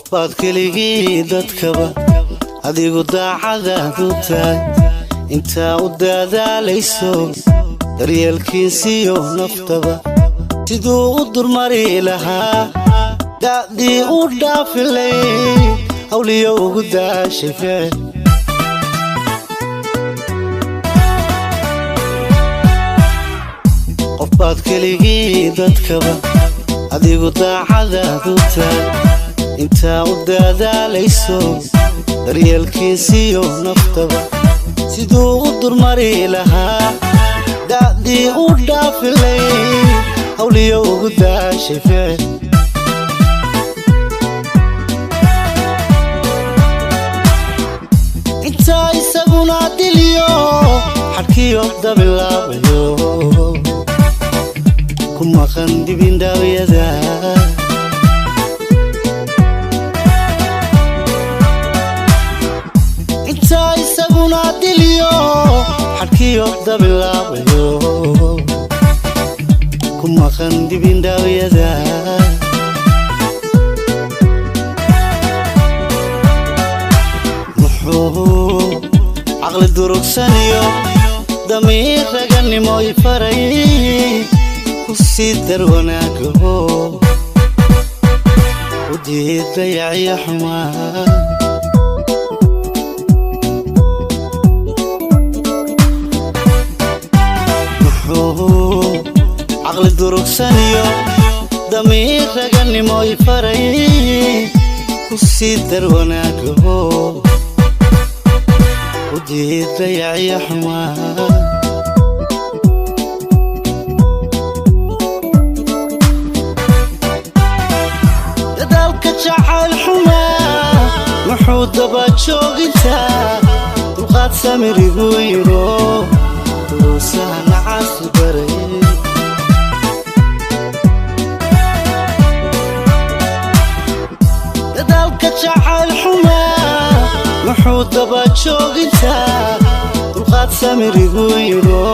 qofbaad keligii dadkaba adigu daacadaad u tahay intaa u dadaalayso daryeelkiisiyo naftaba siduu u durmari lahaa da'dii u dhaafilay hawliyo ugu daashay ficil qofbaad keligii dadkaba adigu daacadaad u tahay intaa u dadaalayso daryeelkiisiyo naftaba siduu u durmari lahaa da'dii u dhaafilay hawliyo ugu daashay ficil intaa isaguna diliyo xadhkiyo dabilaabayo ku maqan dibindhawyada intaa isaguna diliyo xadhkiyo dabilaabayo ku maqan dibindhawyada muxuu caqli durugsaniyo damiir raganimo i faray kusidar wanaago u diidayacyo xumaa muxuu caqli durugsaniyo damiir raganimo i faray kusidar wanaago u diidayacyo xumaa jacayl xumaa wuxuu daba joogintaa dulqaad samirigu yiro duruusaha nacaasi baray dadaalka jacayl xumaa wuxuu daba joogintaa dulqaad samirigu yiro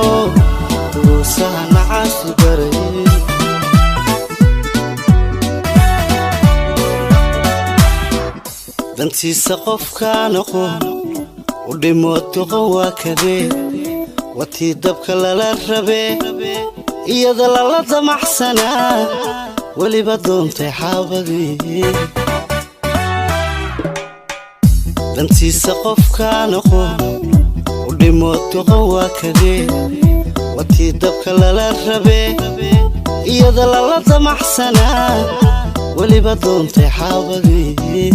duruusaha nacaasi baray dantiisa qofkaan aqoon u dhimo doqon waa kadee watii dabka lala rabee iyada lala damaxsanaa weliba doontay xaabadii dantiisa qofkaan aqoon u dhimo doqon waa kadee watii dabka lala rabee iyada lala damaxsanaa weliba doontay xaabadii